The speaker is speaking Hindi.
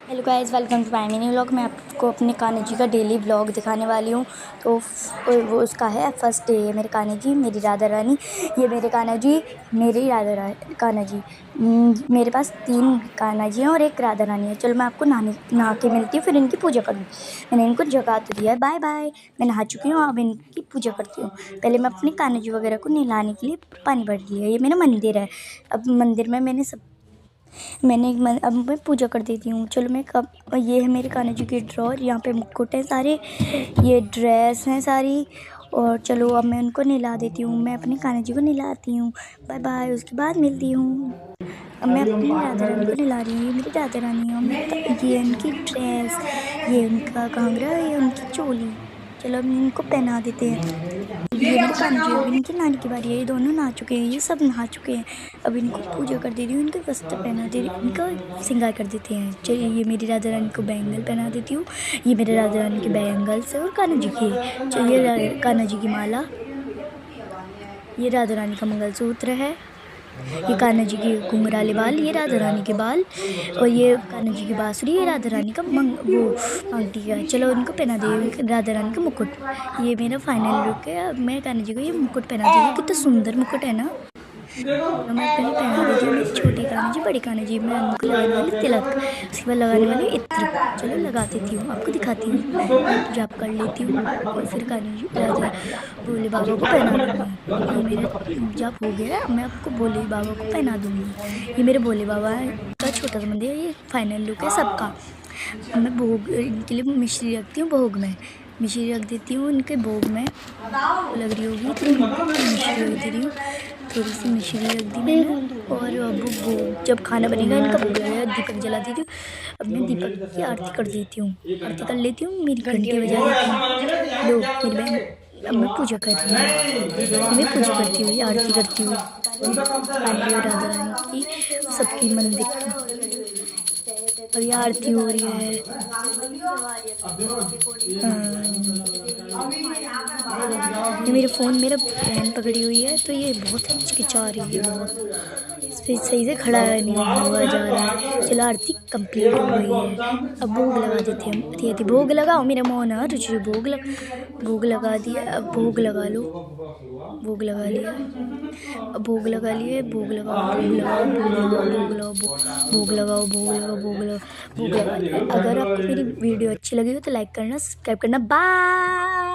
Hello guys, welcome to my mini vlog. मैं आपको अपने कान्हा जी का डेली व्लॉग दिखाने वाली हूँ। तो वो उसका है फर्स्ट डे। मेरे कान्हा जी, मेरी राधा रानी, ये मेरे कान्हा जी, मेरी कान्हा जी। मेरे पास 3 कान्हा जी हैं और 1 राधा रानी है। चलो मैं आपको नहा के मिलती हूँ, फिर इनकी पूजा करूँगी। मैंने इनको जगा तो दिया है, बाय बाय। मैं नहा चुकी हूँ, अब इनकी पूजा करती हूँ। पहले मैं अपने कान्हा जी वगैरह को नहलाने के लिए पानी भर लिया। ये मेरा मंदिर है। अब मंदिर में अब मैं पूजा कर देती हूँ। चलो मैं कब ये है मेरे कान्हा जी की ड्रॉर। यहाँ पे मुकुट हैं सारे, ये ड्रेस हैं सारी। और चलो अब मैं उनको नहला देती हूँ। मैं अपने कान्हा जी को नहलाती हूँ। बाय बाय, उसके बाद मिलती हूँ। अब मैं अपनी राधा रानी को नहला रही हूँ। ये मेरी राधा रानी है और ये उनकी ड्रेस, ये उनका घाघरा, ये उनकी चोली। चलो अब इनको पहना देते हैं। ये मेरे कान्हा जी, अब इनकी नानी की बारी है। ये दोनों नहा चुके हैं, ये सब नहा चुके हैं। अब इनको पूजा कर दे रही हूँ, इनके वस्त्र पहना दे रही हूँ, इनका श्रृंगार कर देते हैं। चलिए ये मेरी राधा रानी को बैंगल पहना देती हूँ। ये मेरे राधा रानी के बैंगल्स है और कान्हा जी के। चलिए कान्हा जी की माला, ये राधा रानी का मंगलसूत्र है। ये कान्हा जी के घुंघराले बाल, ये राधा रानी के बाल। और ये कान्हा जी की बांसुरी, ये राधा रानी का मांगटी का। चलो इनको पहना दे राधा रानी का मुकुट। ये मेरा फाइनल लुक है। अब मैं कान्हा जी को ये मुकुट पहना दूँगी। कितना सुंदर मुकुट है ना। तो मैं पहले पहना देती हूँ मेरी छोटी कान्हा जी, बड़ी कान्हा जी। मैं उनको लगाने वाली तिलक, उसके बाद लगाने वाली इत्र। चलो लगा देती हूँ, आपको दिखाती हूँ। जाप कर लेती हूँ और फिर कान्हा जी राधा भोले बाबा को पहना दूँगी। ये मेरा जाप हो गया, मैं आपको भोले बाबा को पहना दूँगी। ये मेरे भोले बाबा का छोटा सा मंदिर है। ये फाइनल लुक है सबका। अब मैं भोग इनके लिए मिश्री रखती हूँ। भोग में मिश्री रख देती हूँ इनके भोग में। लग रही होगी तो मिश्री रख दे रही हूँ, थोड़ी सी मिश्री रख दी मैंने। और अब भोग जब खाना बनेगा इनका भोग लगेगा, दीपक जला देती हूँ। अब मैं दीपक की आरती कर देती हूँ, आरती कर लेती हूँ। मेरी घंटी बजा देती हूँ। लो मेरी बहन, अब मैं पूजा कर रही हूँ। मैं पूजा करती हुई आरती करती हुई कान्हा और राधा रानी की, सबकी मंदिर की। अब ये आरती हो रही है। ये मेरे फ़ोन मेरा बहन पकड़ी हुई है, तो ये बहुत हिचकिचा रही है, बहुत इस पे सही से खड़ा नहीं हुआ जा रहा है। चलो आरती कंप्लीट हो गई है। अब भोग लगा देते हैं। अति अति भोग लगाओ मेरा मोहन, तुझे भोग लगा दिया। अब भोग लगा लो। भोग लगा लिया, अब भोग लगा लिए। भोग लगाओ, भोग लगाओ, भोग लगाओ, भोग लगाओ, भोग लगाओ, भोग लगा लिया। अगर आपको मेरी वीडियो अच्छी लगी हो तो लाइक करना, सब्सक्राइब करना। बाय।